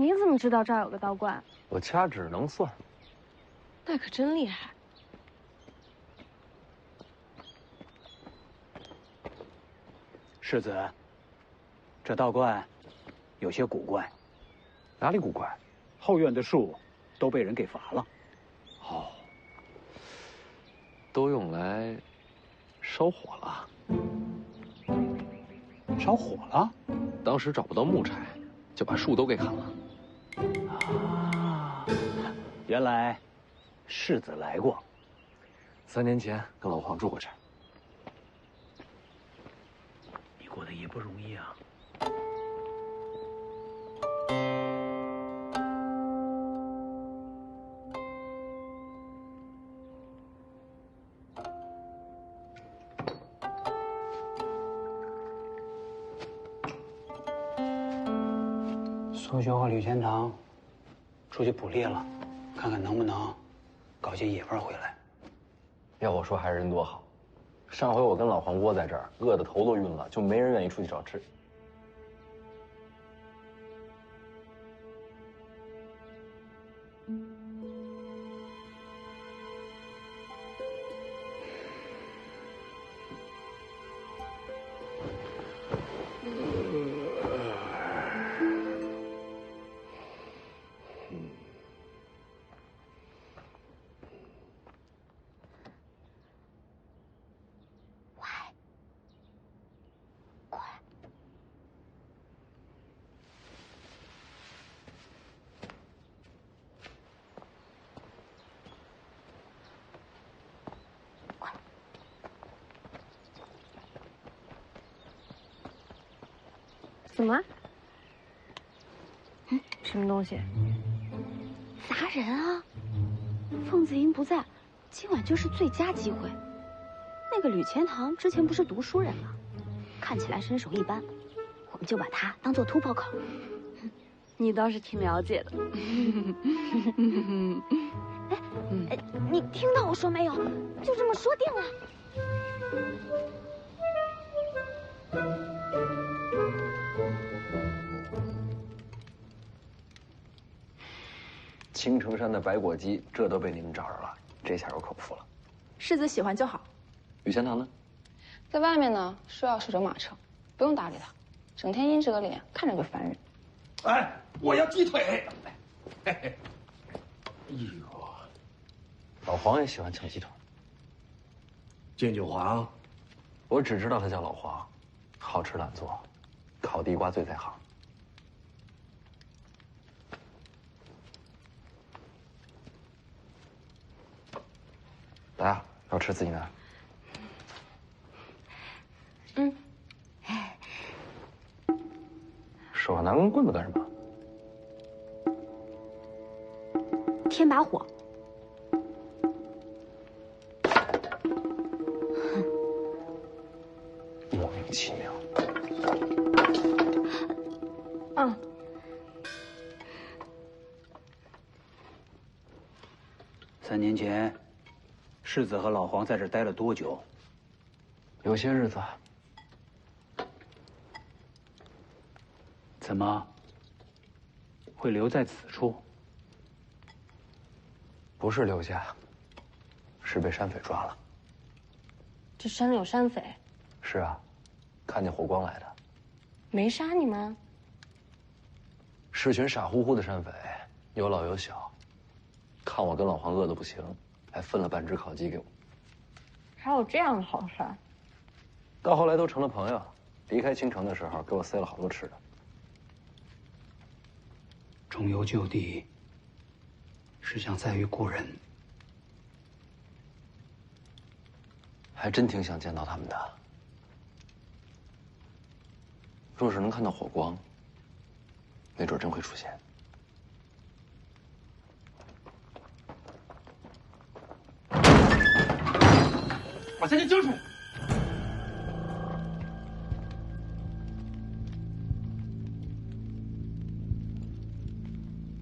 你怎么知道这儿有个道观？我掐指能算。那可真厉害。世子，这道观有些古怪。哪里古怪？后院的树都被人给伐了。哦，都用来烧火了。烧火了？当时找不到木柴，就把树都给砍了。啊，原来世子来过。3年前跟老黄住过这儿。你过得也不容易啊。苏兄和吕钱塘出去捕猎了，看看能不能搞些野味回来。要我说，还是人多好。上回我跟老黄窝在这儿，饿得头都晕了，就没人愿意出去找吃。怎么？什么东西？砸人啊！凤子英不在，今晚就是最佳机会。那个吕钱塘之前不是读书人吗？看起来身手一般，我们就把他当做突破口。你倒是挺了解的。你听到我说没有？就这么说定了。青城山的白果鸡，这都被你们找着了，这下我可不服了。世子喜欢就好。吕钱塘呢？在外面呢，说要守着马车，不用搭理他，整天阴着个脸，看着就烦人。哎，我要鸡腿。嘿嘿。哎呦，老黄也喜欢抢鸡腿。建九黄，我只知道他叫老黄，好吃懒做，烤地瓜最在行。来啊，要吃自己拿。手上拿根棍子干什么？添把火。莫名其妙。3年前，世子和老黄在这儿待了多久？有些日子。怎么会留在此处？不是留下，是被山匪抓了。这山里有山匪？是啊，看见火光来的。没杀你们？是群傻乎乎的山匪，有老有小。看我跟老黄饿得不行，还分了半只烤鸡给我。还有这样的好事儿？到后来都成了朋友，离开青城的时候给我塞了好多吃的。重游旧地，是想再遇故人。还真挺想见到他们的。若是能看到火光，没准真会出现。把三姐交出来！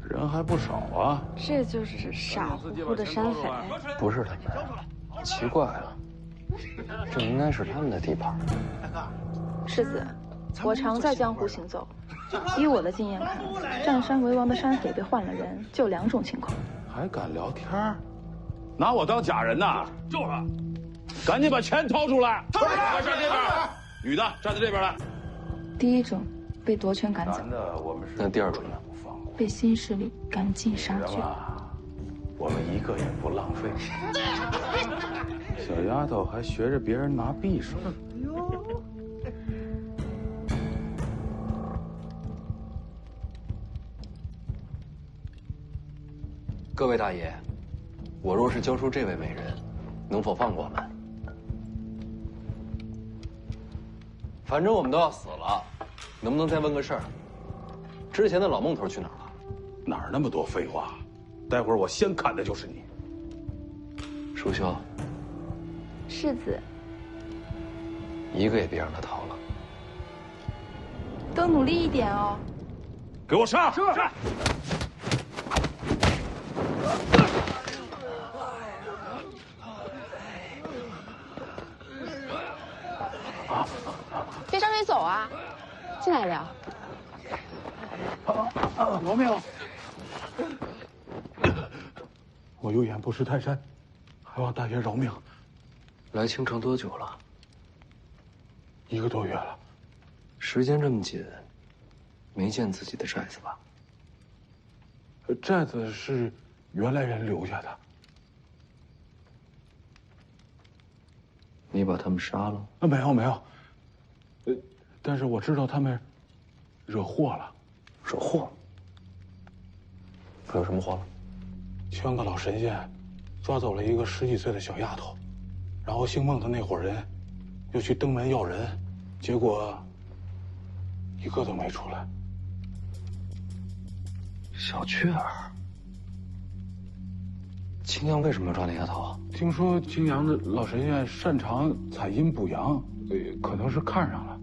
人还不少啊。这就是傻乎乎的山匪。不是他们，奇怪了，这应该是他们的地盘。世子，我常在江湖行走，依我的经验看，占山为王的山匪被换了人，就2种情况。还敢聊天儿？拿我当假人呐？就是。赶紧把钱掏出来！掏出来！站这边，女的站在这边来。第一种被夺权赶走，男的我们是。那第二种呢？被新势力赶尽杀绝。我们一个也不浪费。小丫头还学着别人拿匕首。各位大爷，我若是交出这位美人，能否放过我们？反正我们都要死了，能不能再问个事儿？之前的老孟头去哪儿了？哪儿那么多废话？待会儿我先砍的就是你。淑修，世子，一个也别让他逃了。都努力一点哦。给我上！是。别着急走啊，进来聊。饶命！我有眼不识泰山，还望大爷饶命。来青城多久了1个多月了。时间这么紧，没见自己的寨子吧？寨子是原来人留下的。你把他们杀了？没有。但是我知道他们惹祸了。惹祸？惹什么祸了？圈个老神仙，抓走了一个10几岁的小丫头，然后姓孟的那伙人又去登门要人，结果一个都没出来。小雀儿，青阳为什么要抓那丫头？听说青阳的老神仙擅长采阴补阳，可能是看上了。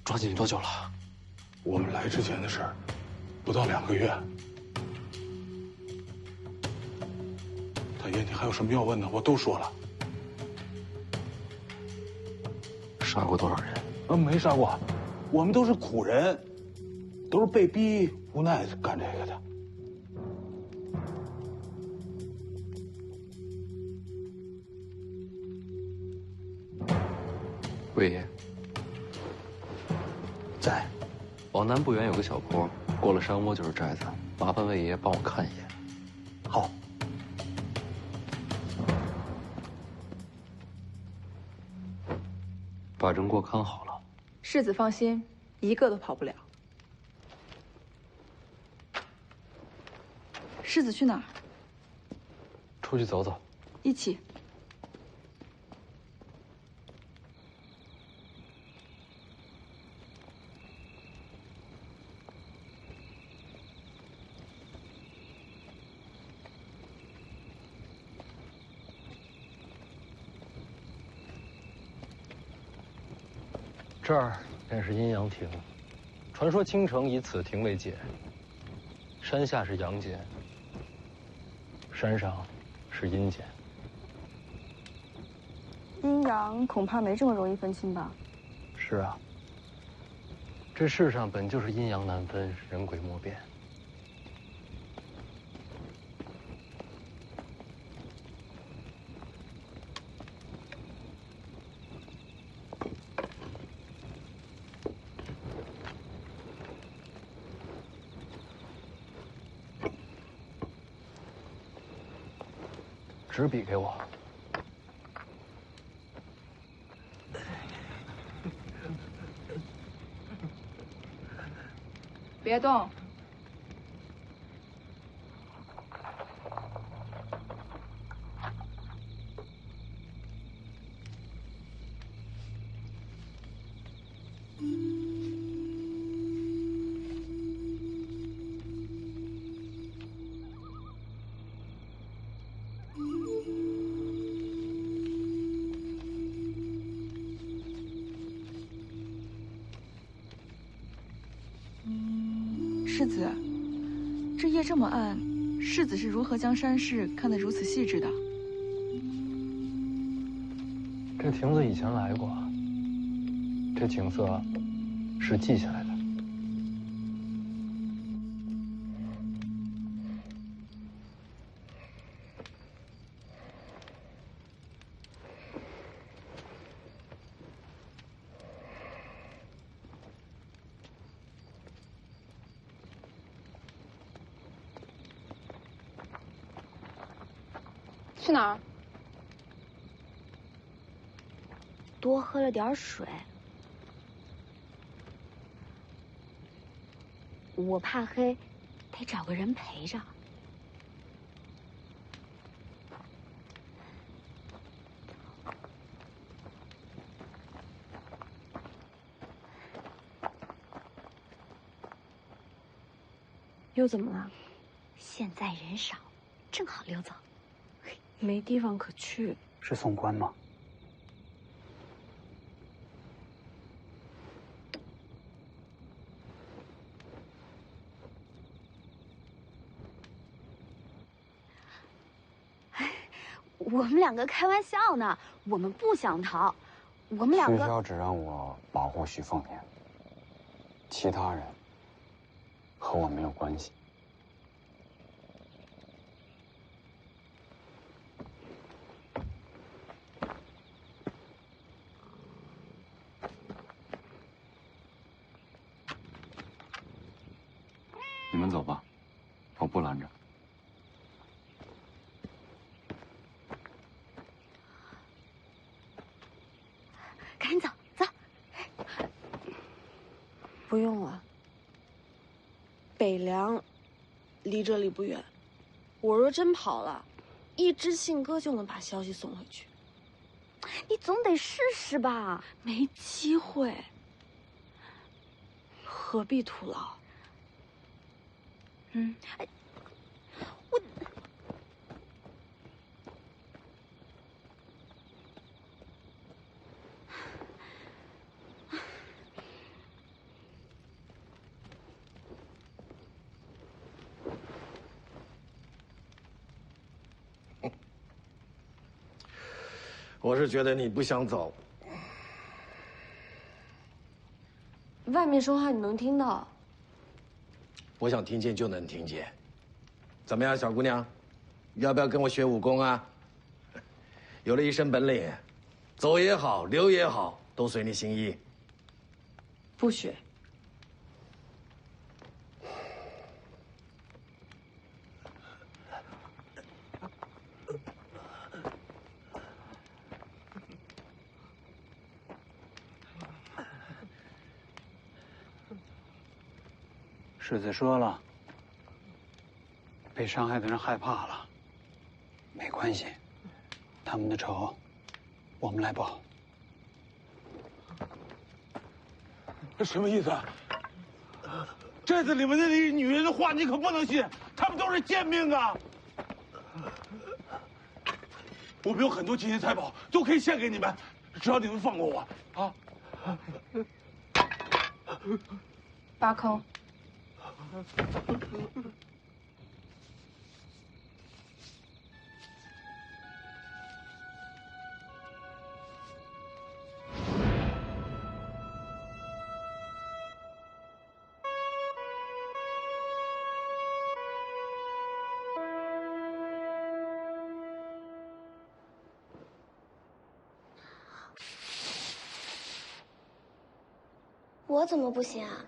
抓进去多久了？我们来之前的事儿，不到2个月。大爷，你还有什么要问的？我都说了。杀过多少人？没杀过，我们都是苦人，都是被逼无奈干这个的。魏爷，在。往南不远有个小坡，过了山窝就是寨子，麻烦魏爷帮我看一眼。好。把人给我看好了。世子放心，一个都跑不了。世子去哪儿？出去走走。一起。这儿便是阴阳亭，传说青城以此亭为界。山下是阳间，山上是阴间。阴阳恐怕没这么容易分清吧？是啊，这世上本就是阴阳难分，人鬼莫辨。纸笔给我。别动。世子，这夜这么暗，世子是如何将山势看得如此细致的？这亭子以前来过，这景色是记下来的。去哪儿？多喝了点水。我怕黑，得找个人陪着。又怎么了？现在人少，正好溜走。没地方可去。是宋关吗？我们两个开玩笑呢，我们不想逃，我们两个。徐骁只让我保护徐凤年，其他人和我没有关系。你们走吧，我不拦着。赶紧走走。不用了。北凉离这里不远，我若真跑了，一只信鸽就能把消息送回去。你总得试试吧。没机会，何必徒劳？哎，我。我是觉得你不想走。外面说话你能听到？我想听见就能听见。怎么样，小姑娘，要不要跟我学武功啊？有了一身本领，走也好，留也好，都随你心意。不学。世子说了，被伤害的人害怕了，没关系，他们的仇，我们来报。什么意思啊？寨子里面的那些女人的话你可不能信，她们都是贱命啊！我们有很多金银财宝，都可以献给你们，只要你们放过我啊！八空。我怎么不行啊？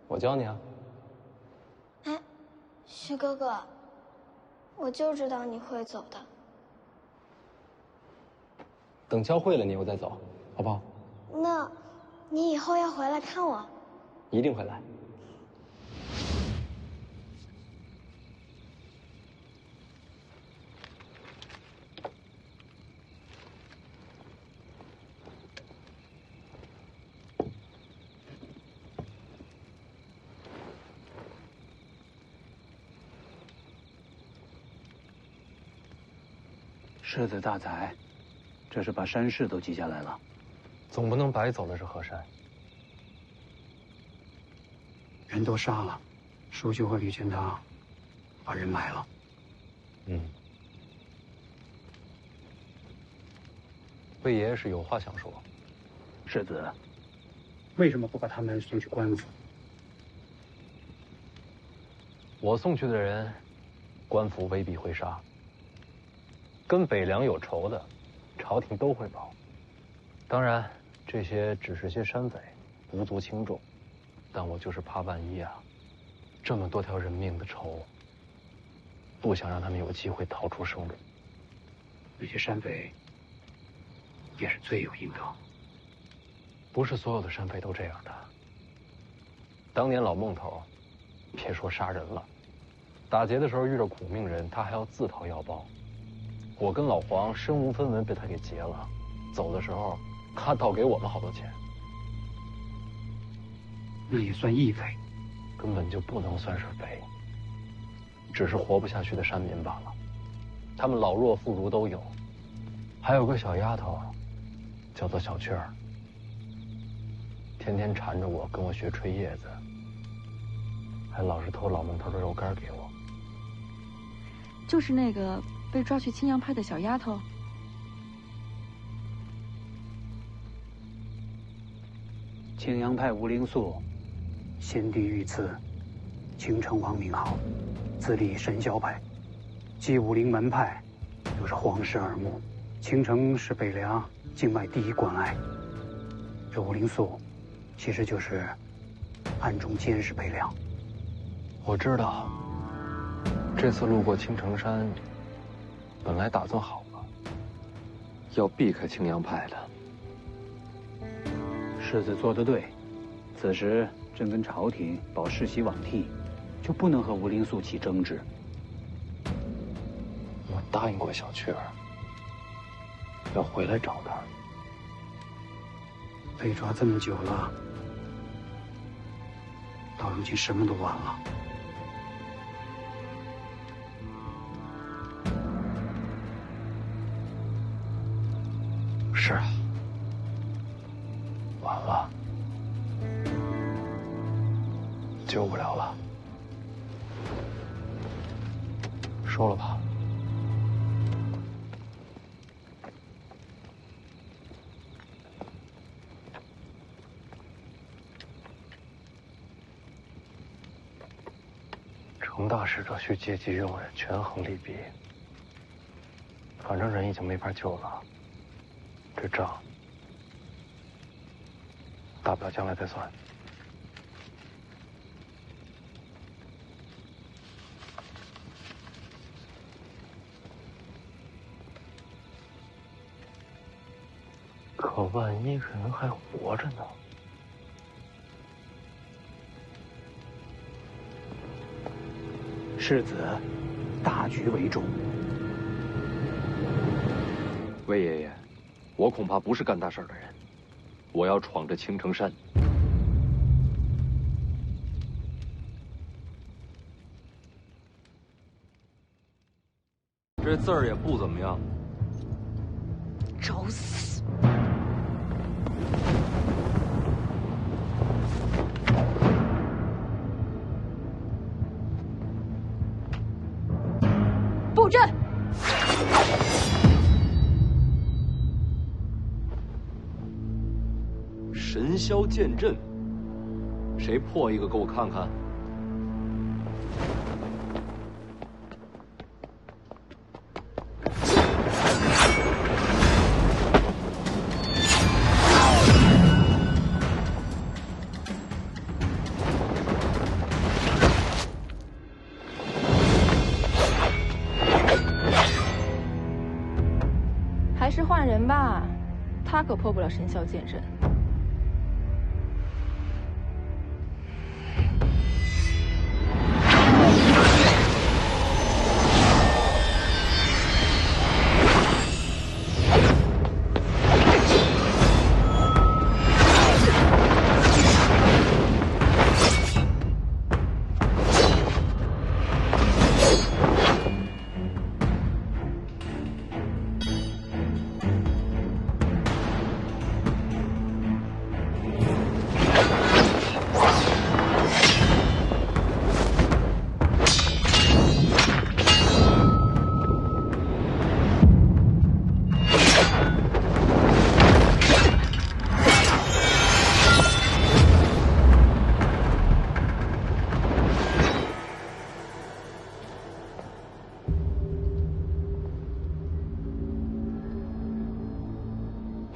我教你啊。哎，徐哥哥，我就知道你会走的。等教会了你，我再走，好不好？那，你以后要回来看我？一定会来。世子大宰，这是把山势都记下来了。总不能白走了这河山。人都杀了，舒修和吕全堂把人埋了。魏爷爷是有话想说。世子，为什么不把他们送去官府？我送去的人，官府未必会杀。跟北凉有仇的，朝廷都会保。当然，这些只是些山匪，无足轻重。但我就是怕万一啊，这么多条人命的仇，不想让他们有机会逃出生路。那些山匪也是罪有应得。不是所有的山匪都这样的。当年老孟头，别说杀人了，打劫的时候遇到苦命人，他还要自掏腰包。我跟老黄身无分文被他给劫了，走的时候他倒给我们好多钱。那也算义匪，根本就不能算是匪，只是活不下去的山民罢了。他们老弱妇孺都有，还有个小丫头，叫做小雀儿，天天缠着我，跟我学吹叶子，还老是偷老孟头的肉干给我。就是那个被抓去青阳派的小丫头。青阳派吴灵素，先帝御赐，青城王名号，自立神霄派，继武陵门派，又是皇室耳目。青城是北凉境外第一关隘，这吴灵素，其实就是暗中监视北凉。我知道，这次路过青城山，本来打算好了，要避开青阳派的。世子做得对，此时正跟朝廷保世袭罔替，就不能和吴灵素起争执。我答应过小雀儿，要回来找他。被抓这么久了，到如今什么都晚了。是啊，晚了，救不了了。说了吧。成大使者需借机用人，权衡利弊。反正人已经没法救了，这账大不了将来再算。可万一人还活着呢？世子，大局为重。魏爷爷，我恐怕不是干大事的人，我要闯着青城山。这字儿也不怎么样。找死！布阵！神霄剑阵，谁破一个给我看看？还是换人吧，他可破不了神霄剑阵。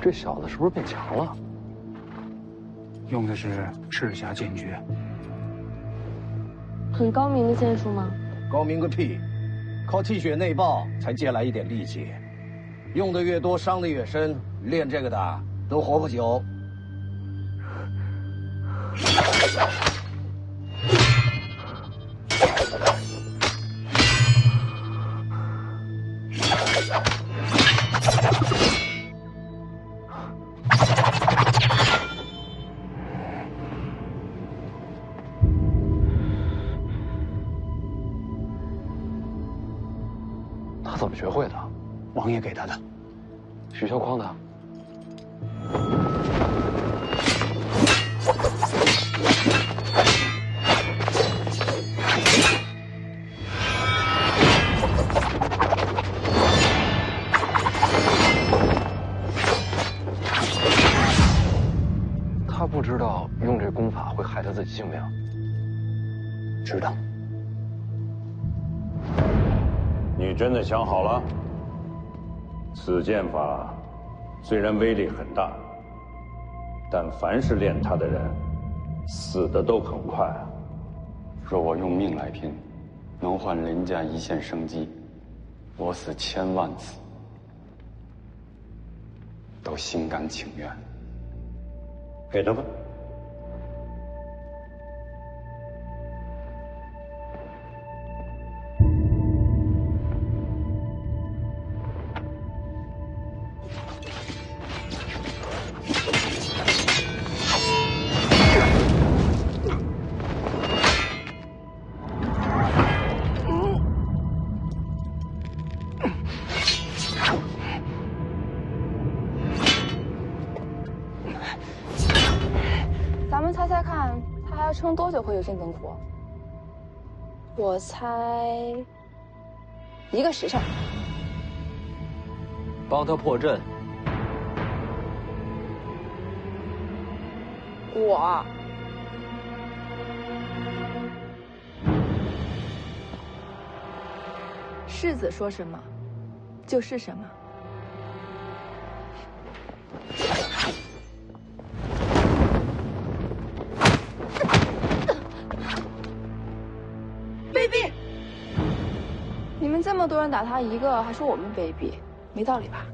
这小子是不是变强了？用的是赤霞剑诀，很高明的剑术吗？高明个屁！靠气血内爆才借来一点力气，用的越多，伤的越深。练这个的都活不久。他怎么学会的？王爷给他的。许萧匡的。他不知道用这功法会害他自己性命。知道。你真的想好了？此剑法虽然威力很大，但凡是练它的人，死的都很快。若我用命来拼，能换林家一线生机，我死1000万次，都心甘情愿。给他吧。咱们猜猜看，他还要撑多久会有这根火？我猜1个时辰。帮他破阵。我世子说什么，就是什么。卑鄙！你们这么多人打他一个，还说我们卑鄙，没道理吧？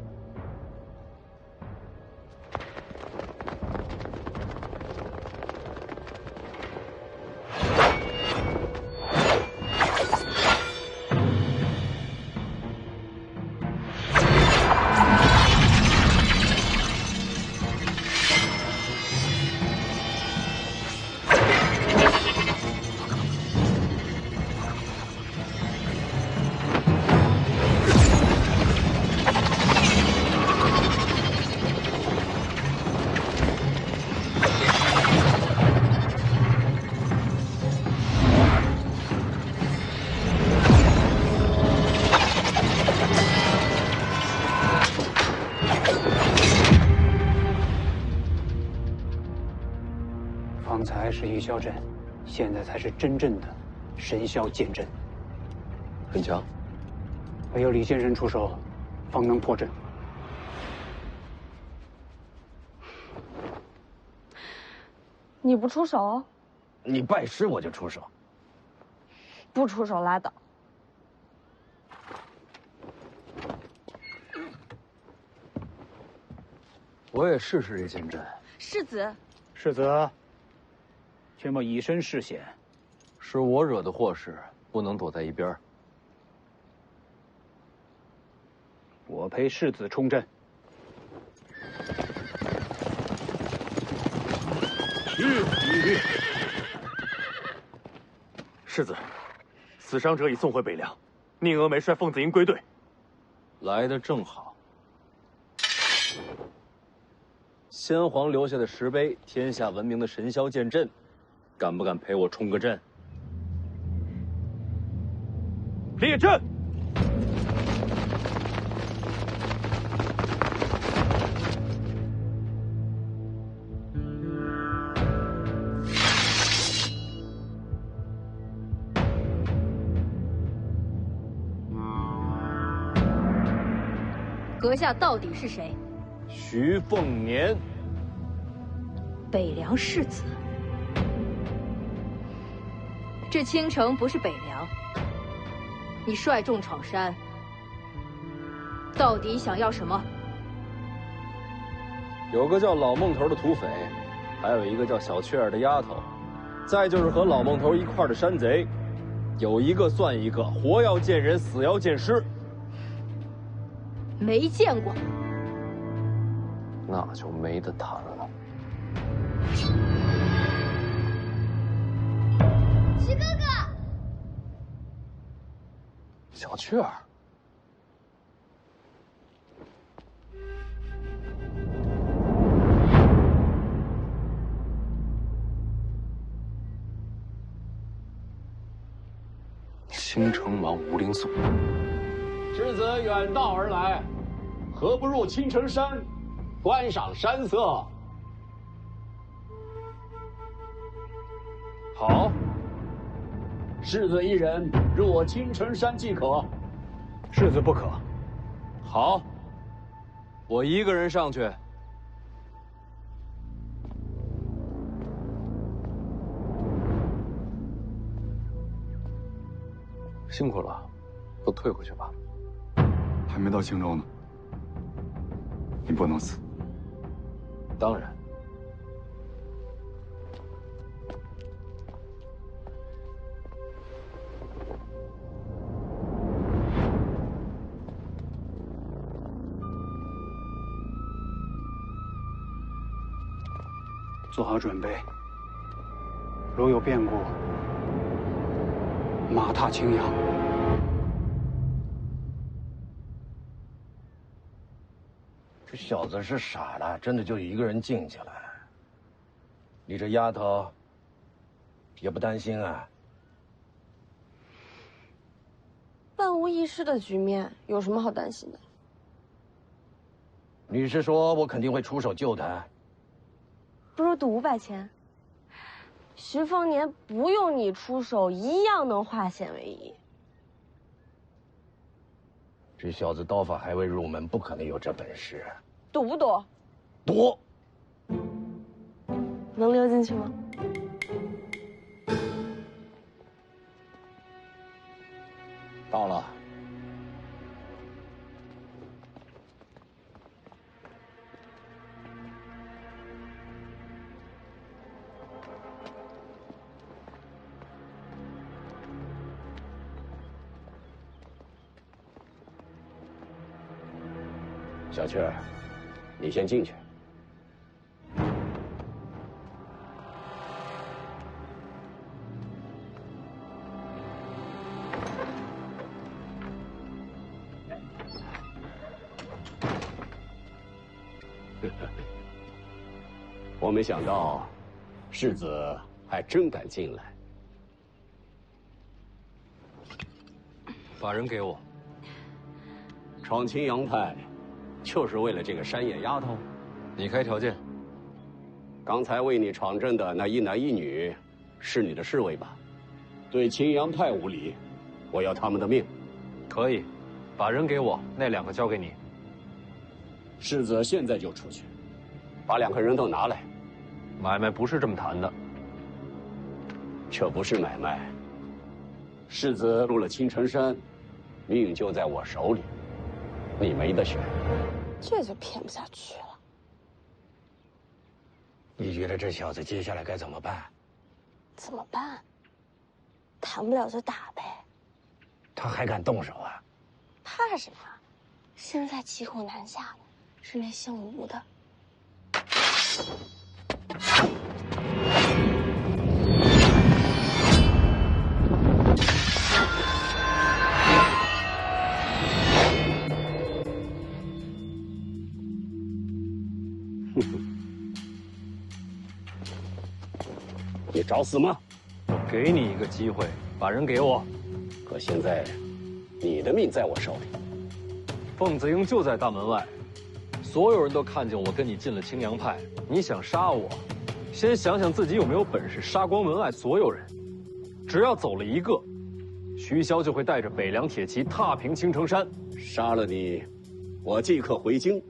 方才是玉箫阵，现在才是真正的神霄剑阵。很强。唯有李先生出手，方能破阵。你不出手？你拜师我就出手。不出手拉倒。我也试试这剑阵。世子，世子，却莫以身试险。是我惹的祸事，不能躲在一边。我陪世子冲阵。世子，死伤者已送回北凉，宁峨眉率凤子营归队。来得正好。先皇留下的石碑，天下闻名的神霄剑阵，敢不敢陪我冲个阵？列阵！阁下到底是谁？徐凤年。北凉世子，这青城不是北凉，你率众闯山，到底想要什么？有个叫老孟头的土匪，还有一个叫小雀儿的丫头，再就是和老孟头一块儿的山贼，有一个算一个，活要见人，死要见尸。没见过，那就没得谈了。徐哥哥，小雀儿，青城王吴灵素。世子远道而来，何不入青城山，观赏山色？好，世子一人入我青城山即可。世子不可。好，我一个人上去。辛苦了，都退回去吧。还没到青州呢，你不能死。当然。做好准备，如有变故，马踏青阳。这小子是傻了，真的就一个人静下来。你这丫头也不担心啊？万无一失的局面，有什么好担心的？你是说我肯定会出手救他？不如赌500钱。徐凤年不用你出手，一样能化险为夷。这小子刀法还未入门，不可能有这本事。赌不赌？赌。能溜进去吗？到了。小雀儿，你先进去。我没想到，世子还真敢进来。把人给我。闯青阳派，就是为了这个山野丫头？你开条件。刚才为你闯阵的那一男一女，是你的侍卫吧？对青阳派无礼，我要他们的命。可以，把人给我，那2个交给你。世子现在就出去，把2个人都拿来。买卖不是这么谈的。这不是买卖。世子入了青城山，命就在我手里，你没得选。这就骗不下去了。你觉得这小子接下来该怎么办？怎么办？谈不了就打呗。他还敢动手啊？怕什么？现在骑虎难下的是那姓吴的。你找死吗？我给你一个机会，把人给我。可现在，你的命在我手里。凤子英就在大门外，所有人都看见我跟你进了青阳派。你想杀我，先想想自己有没有本事杀光门外所有人。只要走了一个，徐骁就会带着北凉铁骑踏平青城山。杀了你，我即刻回京，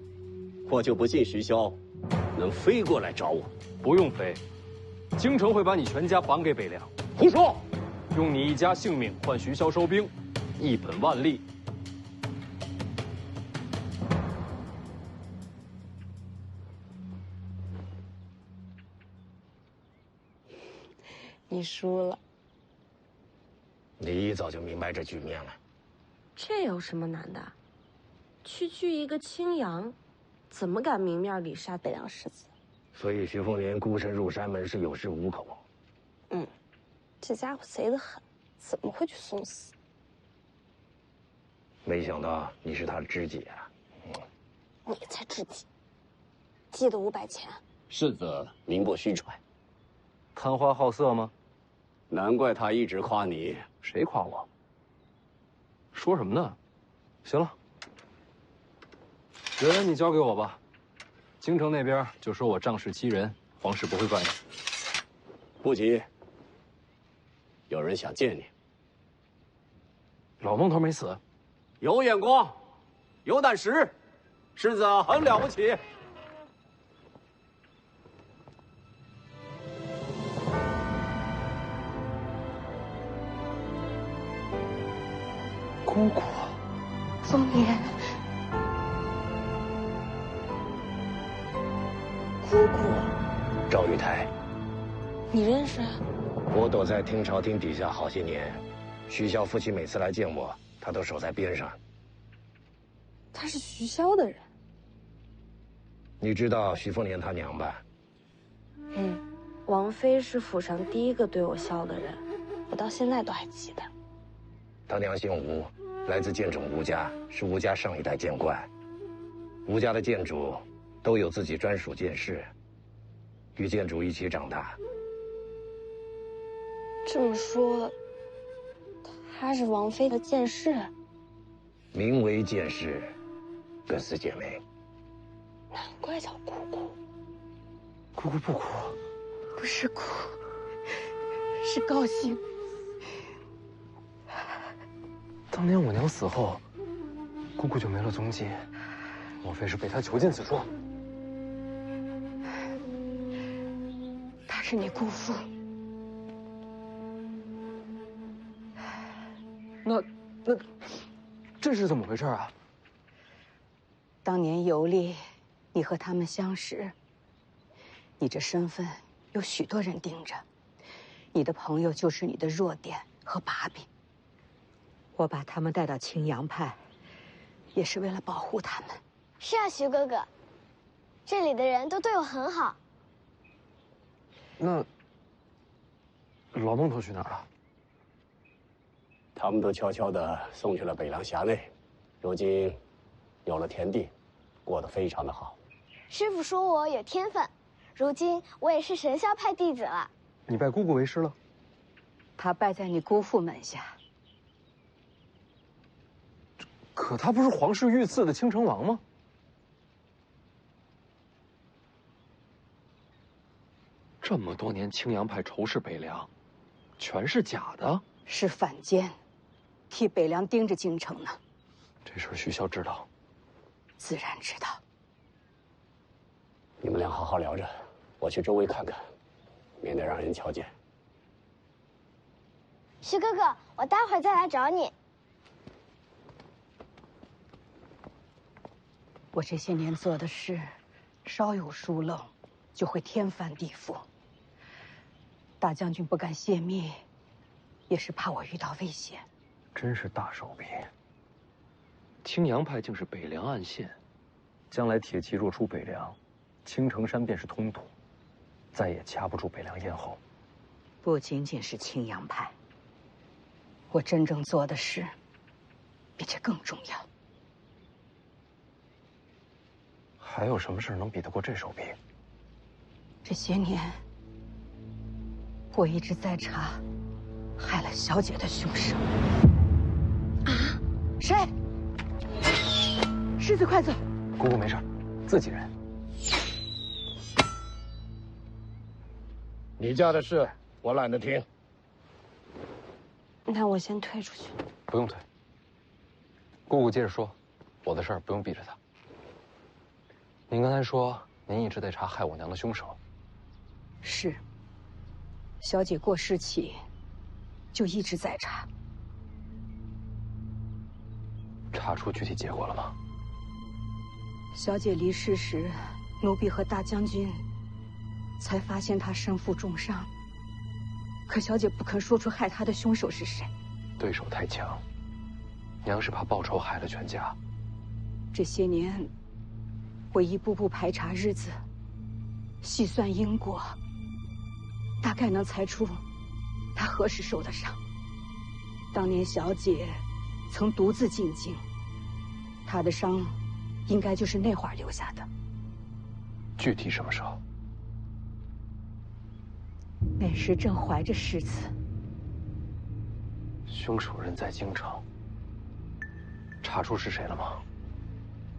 我就不信徐骁能飞过来找我。不用飞，京城会把你全家绑给北凉。胡说！用你一家性命换徐骁收兵，一本万利。你输了。你一早就明白这局面了。这有什么难的？区区一个青阳，怎么敢明面里杀北凉世子？所以徐凤年孤身入山门是有恃无恐。这家伙贼得很，怎么会去送死？没想到你是他的知己啊！你才知己，记得500钱。世子名不虚传，贪花好色吗？难怪他一直夸你。谁夸我？说什么呢？行了，人你交给我吧。京城那边就说我仗势欺人，皇室不会怪你。不急，有人想见你。老孟头没死，有眼光，有胆识，世子很了不起。姑姑，凤年，姑姑，赵玉台，你认识？我躲在听朝廷底下好些年，徐骁夫妻每次来见我，他都守在边上。他是徐骁的人。你知道徐凤年他娘吧？王妃是府上第一个对我笑的人，我到现在都还记得。他娘姓吴，来自剑冢吴家，是吴家上一代剑冠。吴家的剑主都有自己专属剑室，与剑主一起长大。这么说，她是王妃的剑士，名为剑士，各司姐妹。难怪叫姑姑。姑姑不哭，不是哭，是高兴。当年我娘死后，姑姑就没了踪迹，莫非是被她囚禁此处？他是你姑父。那这是怎么回事啊？当年游历，你和他们相识，你这身份有许多人盯着，你的朋友就是你的弱点和把柄。我把他们带到青阳派，也是为了保护他们。是啊，徐哥哥，这里的人都对我很好。那老孟头去哪儿了？他们都悄悄地送去了北凉辖内，如今有了田地，过得非常的好。师傅说我有天分，如今我也是神霄派弟子了。你拜姑姑为师了？他拜在你姑父门下。可他不是皇室御赐的青城王吗？这么多年青阳派仇视北凉，全是假的？是反间，替北凉盯着京城呢。这事徐骁知道？自然知道。你们俩好好聊着，我去周围看看，免得让人瞧见。徐哥哥，我待会儿再来找你。我这些年做的事，稍有疏漏，就会天翻地覆。大将军不敢泄密，也是怕我遇到危险。真是大手笔。青阳派竟是北凉暗线，将来铁骑若出北凉，青城山便是通途，再也掐不住北凉咽喉。不仅仅是青阳派，我真正做的事，比这更重要。还有什么事能比得过这手笔？这些年，我一直在查害了小姐的凶手。啊？谁？世子，快走！姑姑没事，自己人。你家的事我懒得听。那我先退出去。不用退。姑姑接着说，我的事儿不用逼着她。您刚才说您一直在查害我娘的凶手。是。小姐过世起，就一直在查。查出具体结果了吗？小姐离世时，奴婢和大将军才发现她身负重伤。可小姐不肯说出害她的凶手是谁。对手太强，娘是怕报仇害了全家。这些年，我一步步排查日子，细算因果，大概能猜出她何时受的伤。当年小姐曾独自进京，她的伤应该就是那会儿留下的。具体什么时候？那时正怀着世子。凶手人在京城，查出是谁了吗？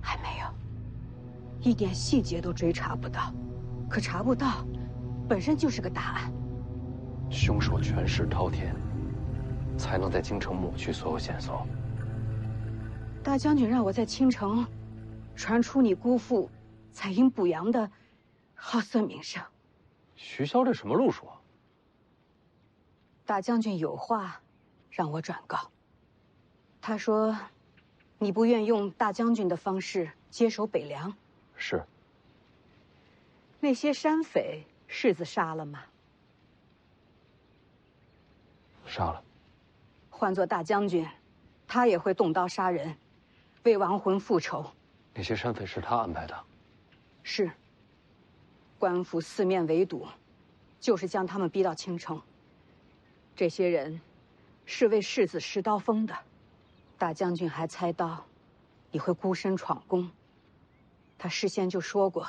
还没有，一点细节都追查不到。可查不到，本身就是个大案。凶手权势滔天，才能在京城抹去所有线索。大将军让我在青城传出你姑父采阴补阳的好色名声。徐骁这什么路数啊？大将军有话让我转告。他说，你不愿用大将军的方式接手北凉。是。那些山匪，世子杀了吗？杀了。换做大将军，他也会动刀杀人，为亡魂复仇。那些山匪是他安排的。是。官府四面围堵，就是将他们逼到青城。这些人是为世子施刀锋的。大将军还猜到你会孤身闯宫，他事先就说过，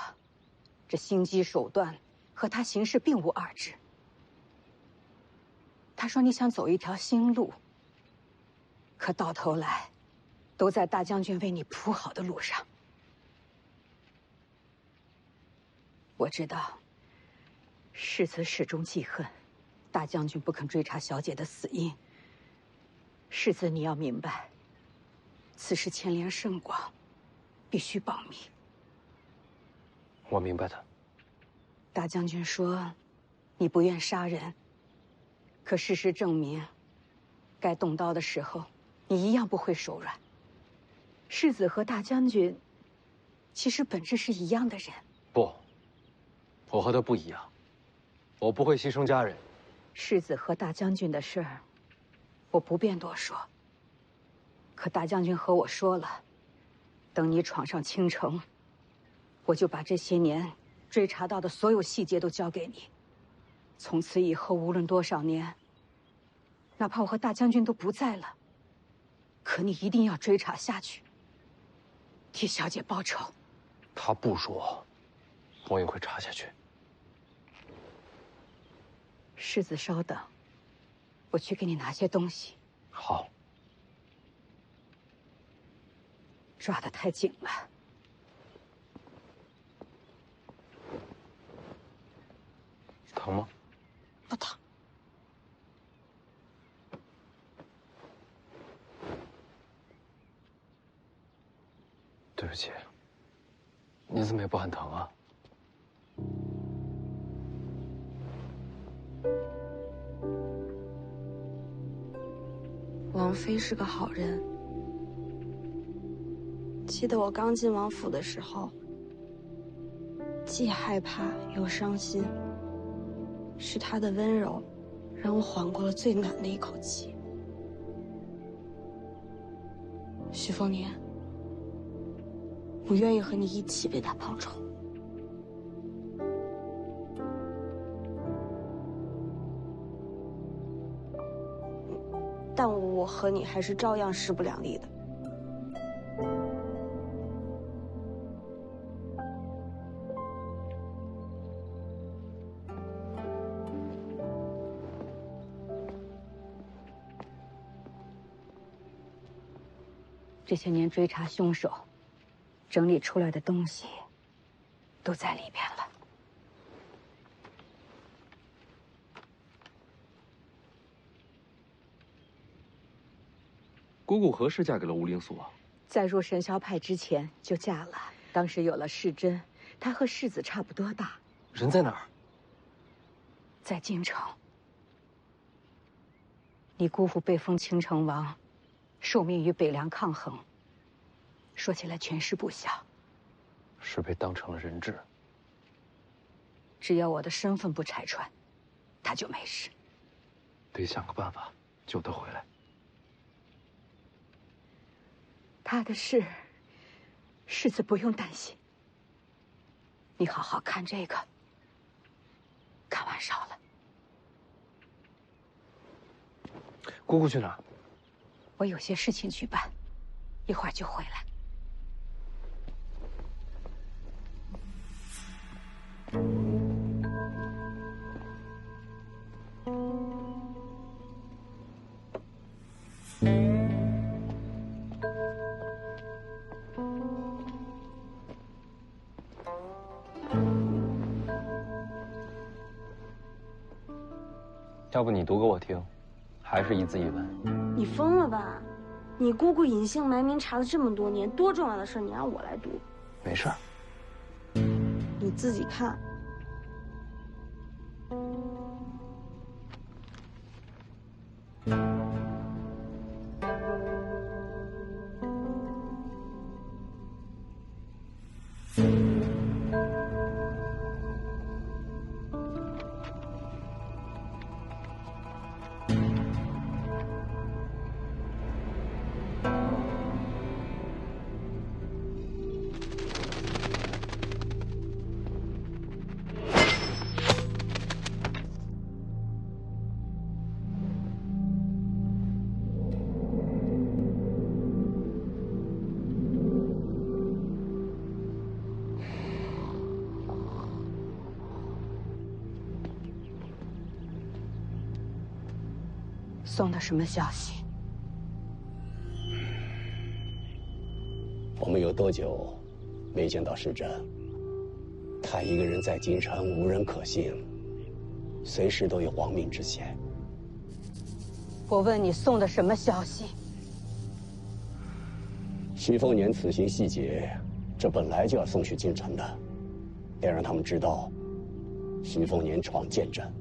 这心机手段和他行事并无二致。他说你想走一条新路，可到头来都在大将军为你铺好的路上。我知道世子始终记恨大将军不肯追查小姐的死因。世子，你要明白，此事牵连甚广，必须保密。我明白的。大将军说，你不愿杀人，可事实证明，该动刀的时候，你一样不会手软。世子和大将军，其实本质是一样的人。不，我和他不一样，我不会牺牲家人。世子和大将军的事儿，我不便多说。可大将军和我说了，等你闯上青城，我就把这些年追查到的所有细节都交给你。从此以后，无论多少年，哪怕我和大将军都不在了，可你一定要追查下去，替小姐报仇。他不说，我也会查下去。世子，稍等，我去给你拿些东西。好。抓得太紧了。疼吗？不疼。对不起，你怎么也不喊疼啊？王妃是个好人。记得我刚进王府的时候，既害怕又伤心。是她的温柔，让我缓过了最难的一口气。徐凤年，我愿意和你一起为他报仇。但我和你还是照样势不两立的。这些年追查凶手，整理出来的东西，都在里边了。姑姑何时嫁给了吴灵素啊？在入神霄派之前就嫁了，当时有了世珍，他和世子差不多大。人在哪儿？在京城。你姑父被封青城王，受命与北凉抗衡。说起来权势不小。是被当成了人质。只要我的身份不拆穿，他就没事。得想个办法救他回来。他的事，世子不用担心。你好好看这个，看完烧了。姑姑去哪儿？我有些事情去办，一会儿就回来。要不你读给我听，还是一字一文？你疯了吧？你姑姑隐姓埋名查了这么多年，多重要的事你让我来读？没事儿。你自己看。送的什么消息？我们有多久没见到世珍？他一个人在京城，无人可信，随时都有亡命之险。我问你送的什么消息？徐凤年此行细节，这本来就要送去京城的，得让他们知道，徐凤年闯剑阵，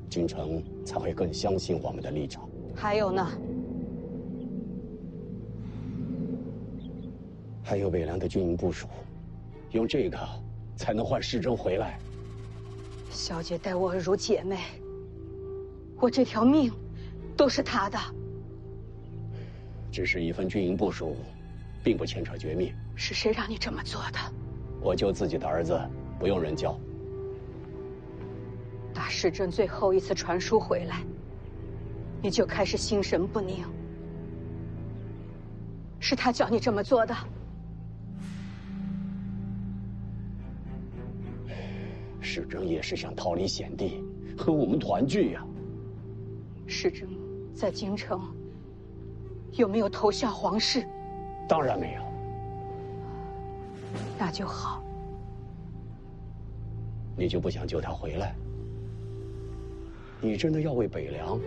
京城才会更相信我们的立场。还有呢？还有北凉的军营部署，用这个才能换世珍回来。小姐待我如姐妹，我这条命都是她的。只是一份军营部署，并不牵扯绝命。是谁让你这么做的？我救自己的儿子，不用人教。打世珍最后一次传书回来，你就开始心神不宁。是他叫你这么做的。世珍也是想逃离险地，和我们团聚呀。世珍在京城有没有投效皇室？当然没有。那就好。你就不想救他回来？你真的要为北凉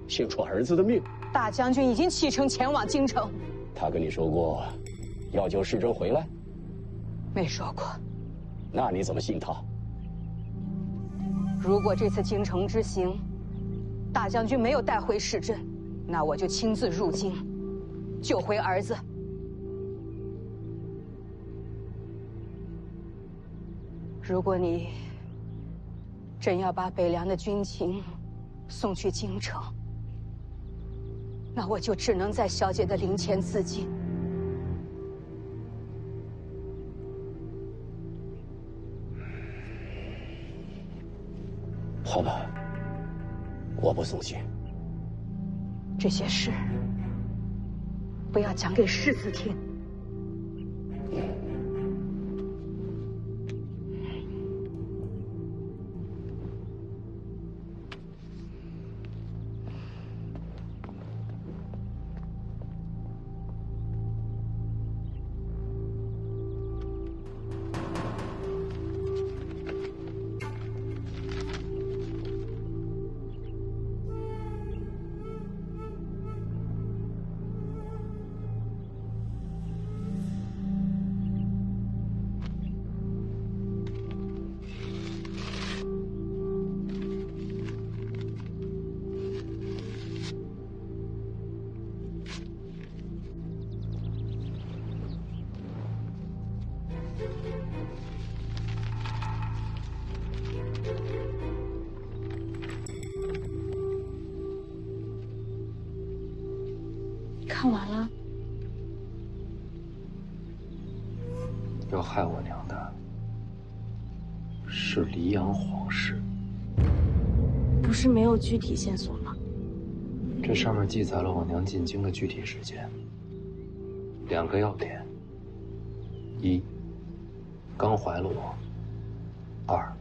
献出儿子的命？大将军已经启程前往京城。他跟你说过要救世珍回来？没说过。那你怎么信他？如果这次京城之行，大将军没有带回世珍，那我就亲自入京，救回儿子。如果你真要把北凉的军情送去京城，那我就只能在小姐的灵前自尽。好吧，我不送信。这些事不要讲给世子听。你看完了？要害我娘的是黎阳皇室。不是没有具体线索吗？这上面记载了我娘进京的具体时间。2个要点：一，刚怀了我；二，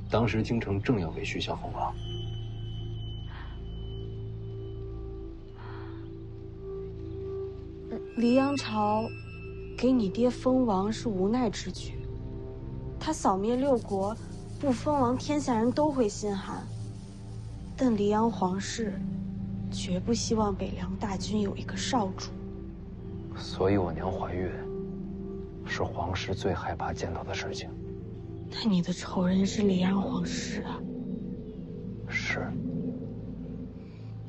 当时京城正要为徐孝封王。黎阳朝给你爹封王是无奈之举，他扫灭6国，不封王，天下人都会心寒。但黎阳皇室绝不希望北凉大军有一个少主，所以我娘怀孕，是皇室最害怕见到的事情。那你的仇人是黎阳皇室啊？是。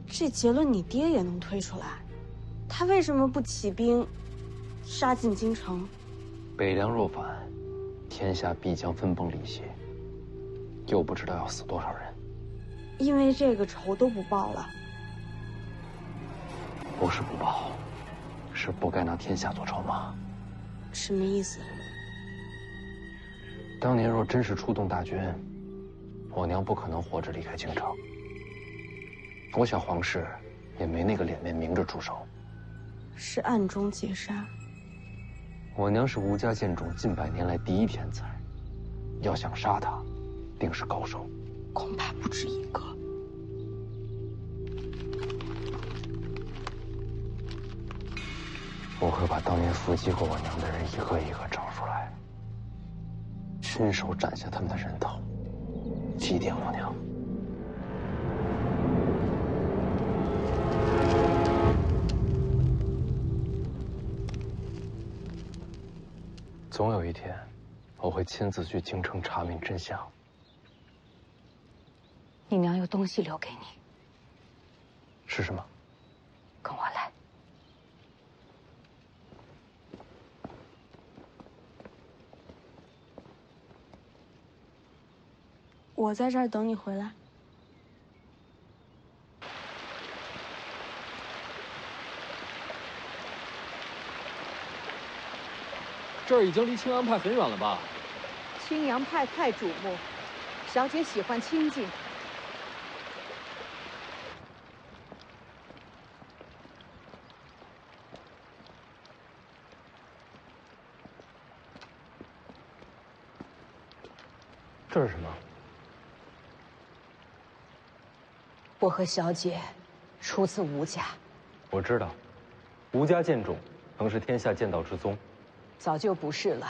这结论你爹也能推出来，他为什么不起兵杀进京城？北凉若反，天下必将分崩离析，又不知道要死多少人。因为这个仇都不报了。不是不报，是不该拿天下做筹码。什么意思？当年若真是出动大军，我娘不可能活着离开京城。我想皇室也没那个脸面明着出手，是暗中劫杀。我娘是吴家剑种近100年来第一天才，要想杀她，定是高手。恐怕不止一个。我会把当年伏击过我娘的人一个一个找出来，亲手斩下他们的人头，祭奠我娘。总有一天，我会亲自去京城查明真相。你娘有东西留给你，是什么？跟我来。我在这儿等你回来。这儿已经离青阳派很远了吧？青阳派太瞩目，小姐喜欢清静。这是什么？我和小姐出自吴家。我知道，吴家剑种曾是天下剑道之宗。早就不是了。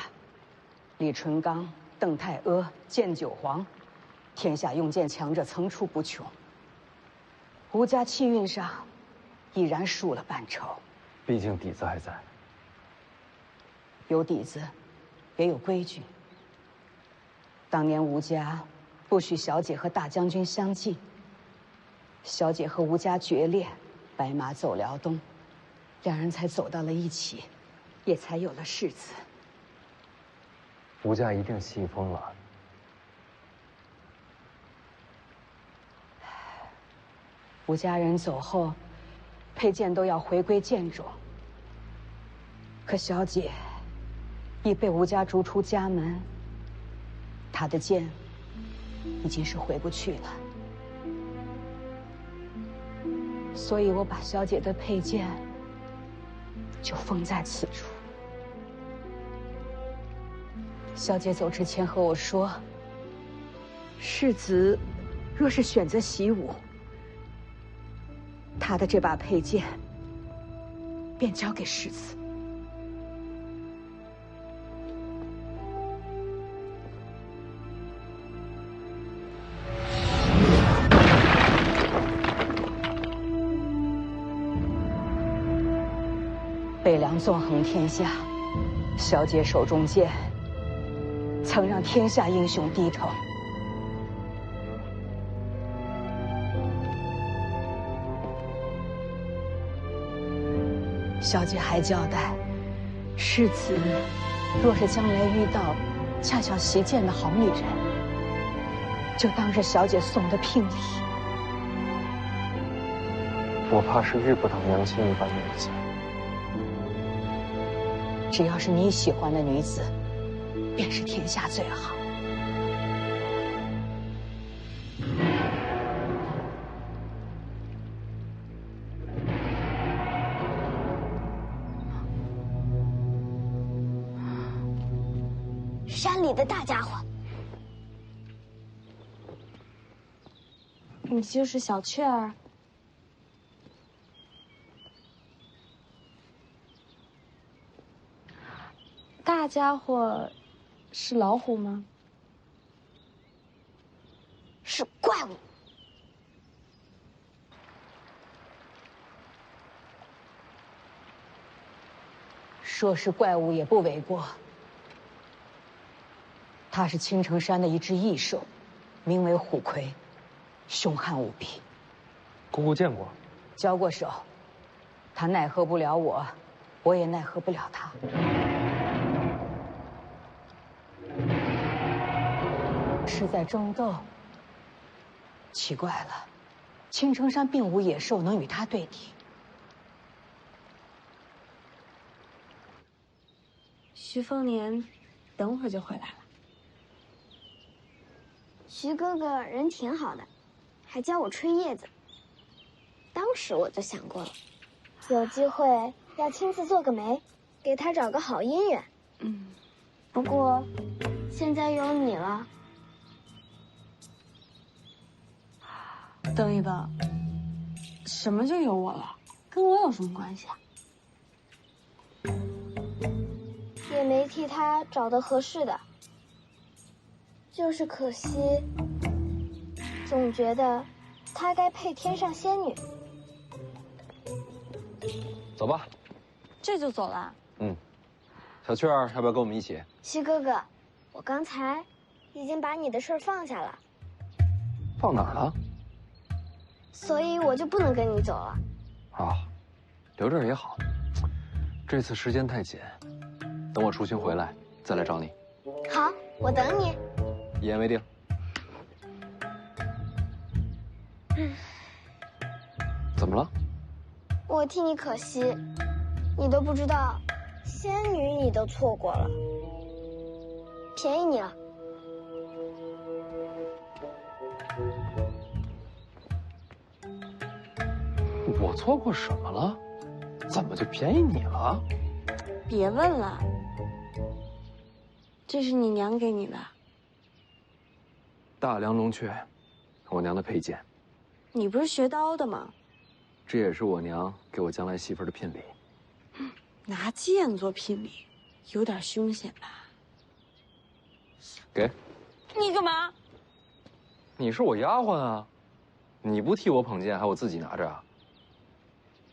李淳罡、邓太阿、剑九黄，天下用剑强者层出不穷。吴家气运上，已然输了半筹。毕竟底子还在。有底子，也有规矩。当年吴家不许小姐和大将军相近，小姐和吴家决裂，白马走辽东，两人才走到了一起，也才有了世子。吴家一定气疯了。吴家人走后，佩剑都要回归剑种。可小姐已被吴家逐出家门，她的剑已经是回不去了。所以我把小姐的佩剑就封在此处。小姐走之前和我说，世子若是选择习武，她的这把佩剑便交给世子。北凉纵横天下，小姐手中剑曾让天下英雄低头。小姐还交代，世子若是将来遇到恰巧习剑的好女人，就当是小姐送的聘礼。我怕是遇不到娘亲一般的女子。只要是你喜欢的女子，便是天下最好。山里的大家伙，你就是小雀儿。大家伙是老虎吗？是怪物。说是怪物也不为过。它是青城山的一只异兽，名为虎魁，凶悍无比。姑姑见过，交过手，它奈何不了我，我也奈何不了它。是在争斗。奇怪了，青城山并无野兽能与它对敌。徐凤年，等会儿就回来了。徐哥哥人挺好的，还教我吹叶子。当时我就想过了，有机会要亲自做个媒，给他找个好姻缘。不过现在有你了。等一等，什么就有我了？跟我有什么关系啊？也没替他找的合适的，就是可惜，总觉得他该配天上仙女。走吧。这就走了？小雀儿，要不要跟我们一起？徐哥哥，我刚才已经把你的事儿放下了，放哪儿了？所以我就不能跟你走了。啊，留这儿也好。这次时间太紧，等我出巡回来再来找你。好，我等你。一言为定。怎么了？我替你可惜，你都不知道，仙女你都错过了，便宜你了。我错过什么了？怎么就便宜你了？别问了，这是你娘给你的。大梁龙雀，我娘的佩剑。你不是学刀的吗？这也是我娘给我将来媳妇的聘礼。拿剑做聘礼，有点凶险吧？给。你干嘛？你是我丫鬟啊，你不替我捧剑，还我自己拿着啊？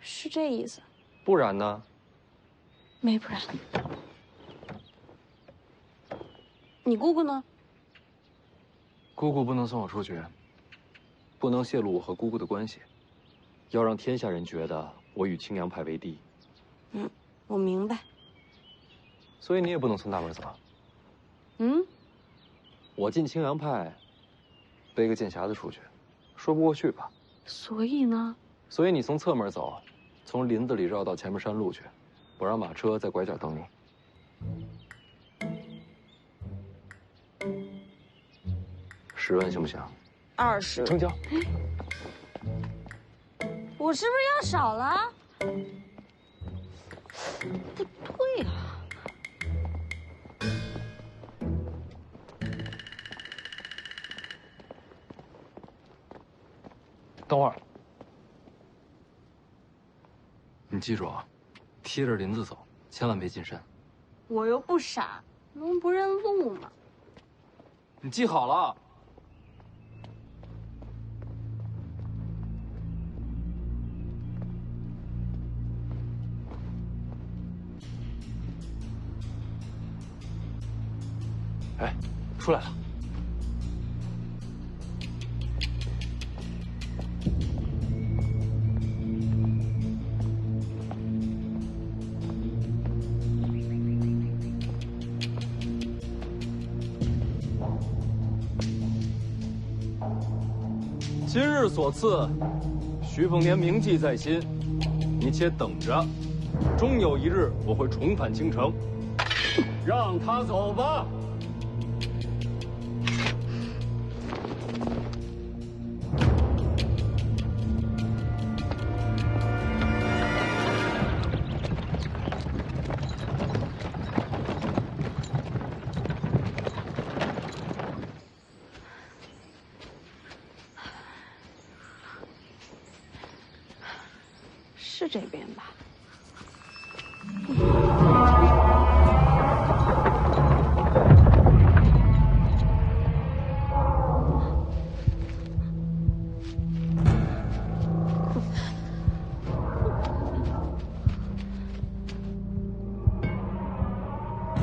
是这意思。不然呢？没不然。你姑姑呢？姑姑不能送我出去，不能泄露我和姑姑的关系，要让天下人觉得我与青阳派为敌。我明白。所以你也不能从大门走。我进青阳派，背个剑匣子出去，说不过去吧？所以呢？所以你从侧门走，从林子里绕到前面山路去，我让马车在拐角等你。10万行不行？20。成交。我是不是要少了？不对啊。等会儿，你记住啊，贴着林子走，千万别进山。我又不傻，能不认路吗？你记好了。哎，出来了。今日所赐，徐凤年铭记在心，你且等着，终有一日我会重返京城。让他走吧。是这边吧？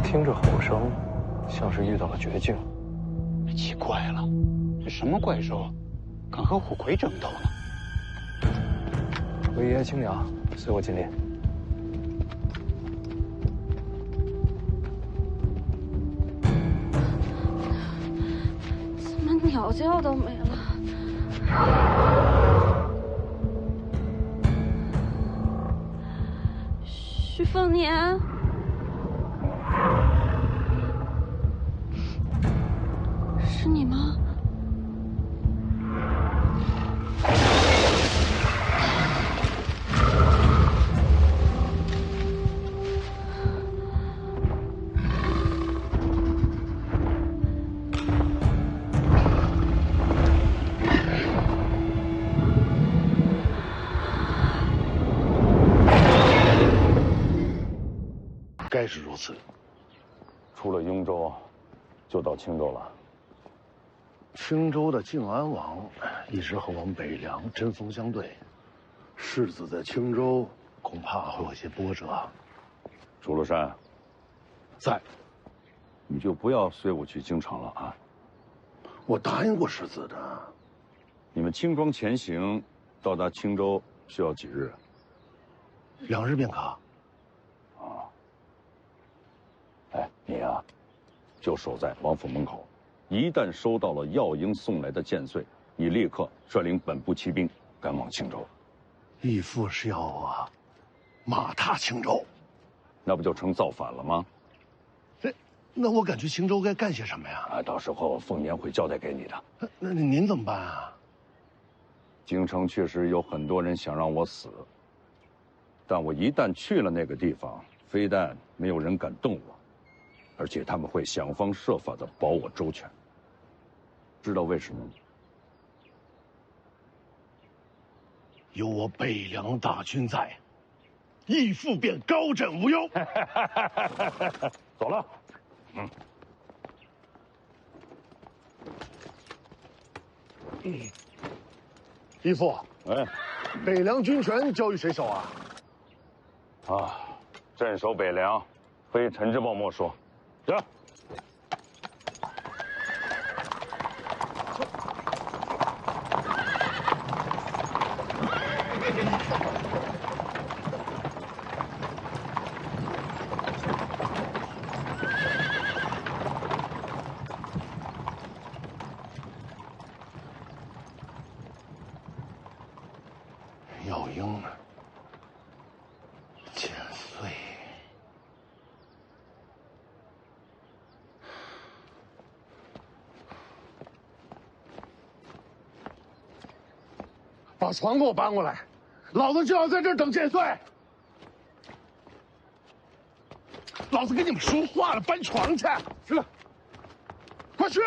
听着吼声，像是遇到了绝境。奇怪了，这什么怪兽，敢和虎魁争斗呢？韦爷青鸟，随我进列。怎么鸟叫都没了？徐凤年。 是你吗？该是如此。出了雍州，就到青州了。 青州的靖安王一直和我们北凉针锋相对，世子在青州恐怕会有些波折。楚禄山，在，你就不要随我去京城了啊！我答应过世子的。你们轻装前行，到达青州需要几日？2日便可。啊。哎，你呀，就守在王府门口。 一旦收到了耀英送来的剑穗，你立刻率领本部骑兵赶往青州。义父是要我马踏青州，那不就成造反了吗？那我赶去青州该干些什么呀？啊，到时候凤年会交代给你的。那您怎么办啊？京城确实有很多人想让我死，但我一旦去了那个地方，非但没有人敢动我，而且他们会想方设法的保我周全。 知道为什么吗？有我北凉大军在，义父便高枕无忧。走了。义父，哎，北凉军权交于谁手啊？啊，镇守北凉，非陈之豹莫属。行。 耀英，剑穗，把床给我搬过来，老子就要在这儿等剑穗。老子跟你们说话了，搬床去。是，快去。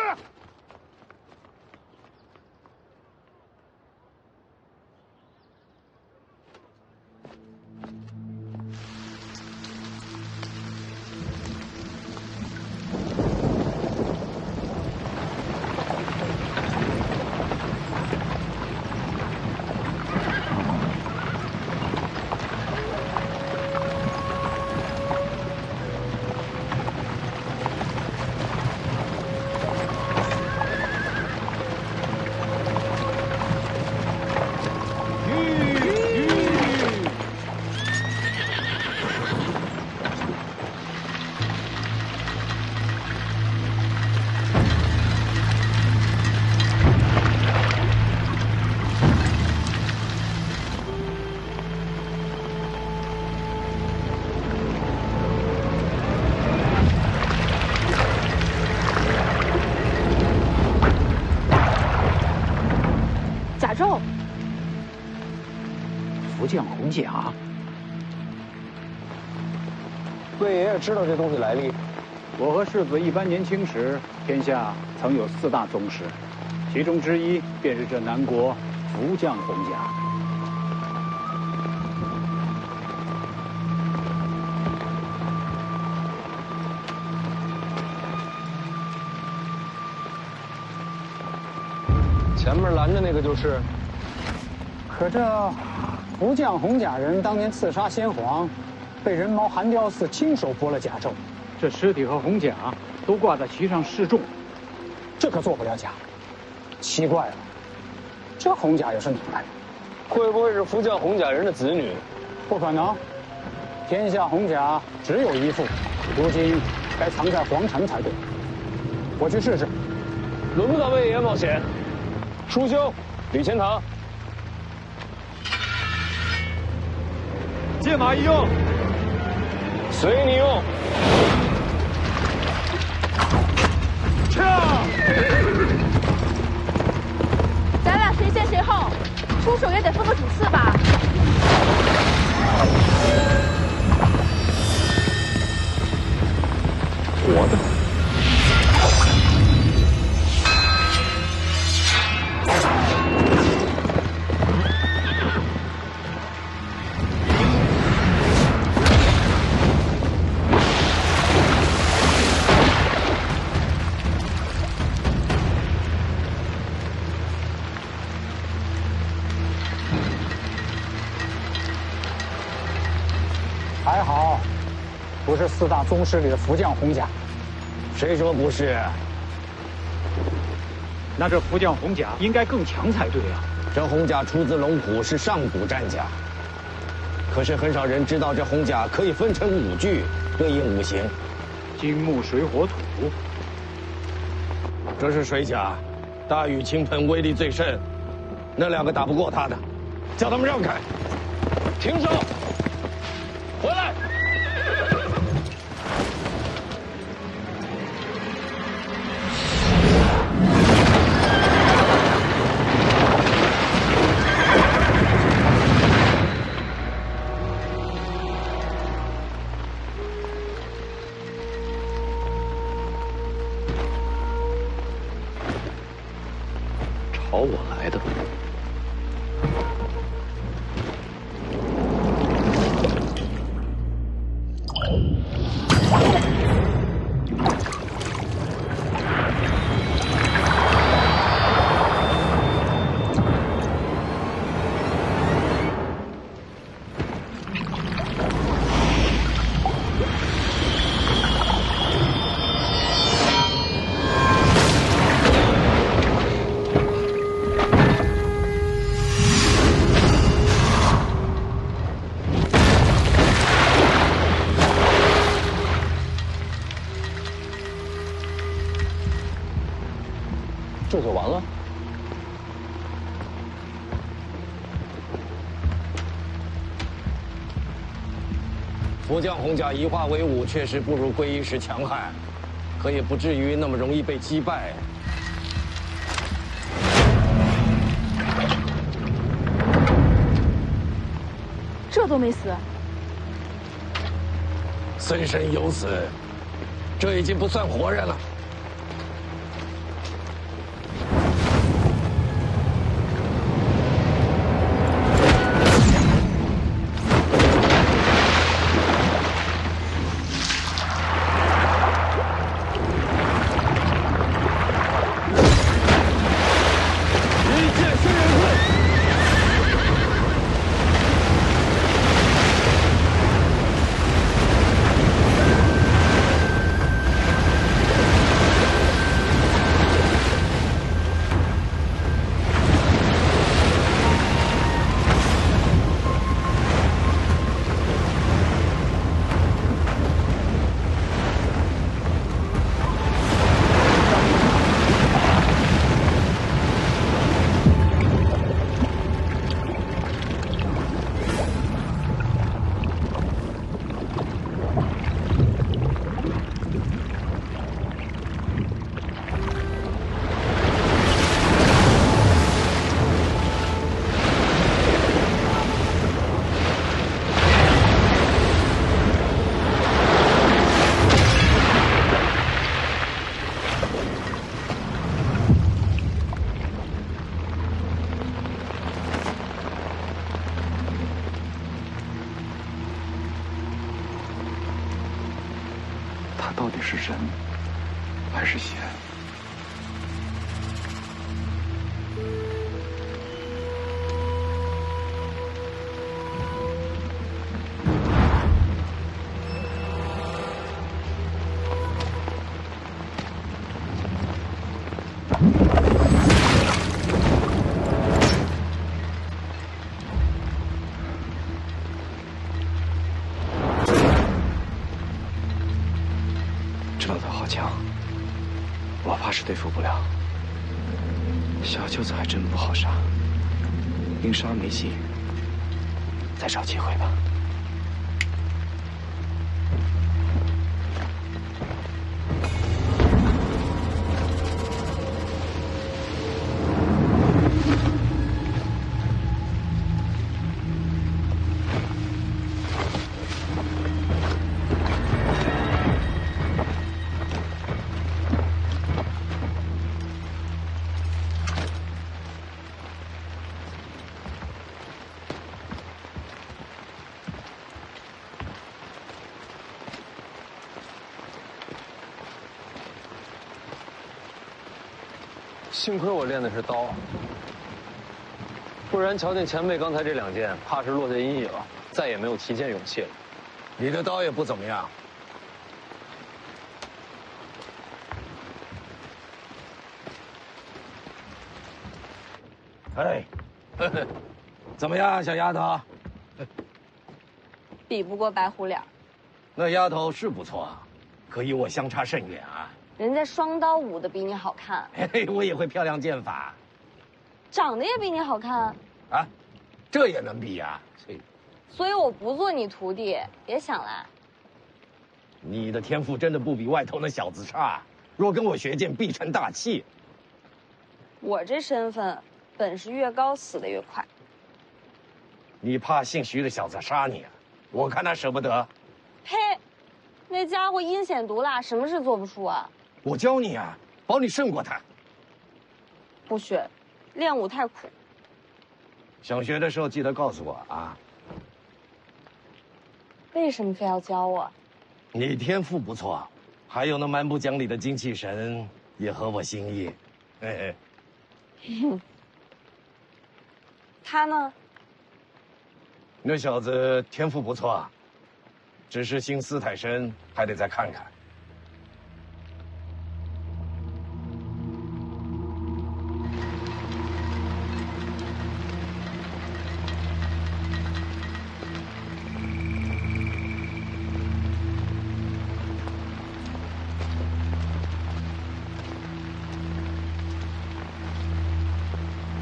将红甲。魏爷爷知道这东西来历。我和世子一般年轻时，天下曾有4大宗师，其中之一便是这南国福将红甲。前面拦着那个就是。可这福将红甲人当年刺杀先皇，被人毛韩雕寺亲手剥了甲胄，这尸体和红甲都挂在旗上示众，这可做不了假。奇怪了，这红甲又是哪来的？会不会是福将红甲人的子女？不可能，天下红甲只有一副，如今该藏在皇城才对。我去试试。轮不到魏爷冒险。叔兄，李钱塘，借马一用，随你用。咱俩谁先谁后，出手也得分个主次吧。我的。还好，不是4大宗师里的福将红甲。谁说不是？那这福将红甲应该更强才对啊！这红甲出自龙虎，是上古战甲。可是很少人知道，这红甲可以分成5具，对应5行：金木水火土。这是水甲，大雨倾盆，威力最甚。那2个打不过他的，叫他们让开，停手，回来。朝我来的。这就完了？福将红甲一化为5，确实不如归一时强悍，可也不至于那么容易被击败。这都没死，虽身有死，这已经不算活人了。他到底是人还是仙？对付不了，小舅子还真不好杀，硬杀没戏，再找机会吧。幸亏我练的是刀，不然瞧见前辈刚才这2剑，怕是落下阴影，再也没有提剑勇气了。你的刀也不怎么样。哎，呵呵，怎么样，小丫头？比不过白虎脸。那丫头是不错，可与我相差甚远啊。人家双刀舞的比你好看，嘿嘿，我也会漂亮剑法，长得也比你好看啊，这也能比呀？所以我不做你徒弟，别想来。你的天赋真的不比外头那小子差，若跟我学剑，必成大器。我这身份，本事越高，死得越快。你怕姓徐的小子杀你啊？我看他舍不得。呸！那家伙阴险毒辣，什么事做不出啊？我教你啊，保你胜过他。不学，练武太苦。想学的时候记得告诉我啊。为什么非要教我？你天赋不错，还有那蛮不讲理的精气神也合我心意。嘿嘿。他呢？那小子天赋不错，只是心思太深，还得再看看。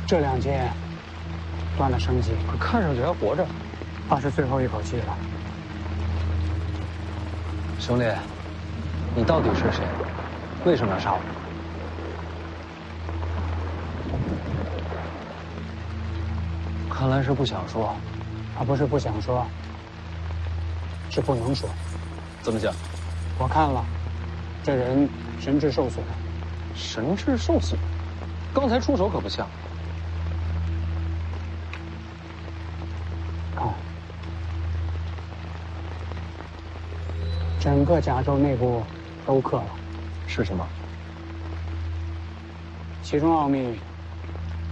这2剑断了生机，可看上去还活着，怕是最后一口气了。兄弟，你到底是谁？为什么要杀我？看来是不想说。他不是不想说，是不能说。怎么讲？我看了，这人神智受损。神智受损？刚才出手可不像。整个甲胄内部都刻了，是什么？其中奥秘，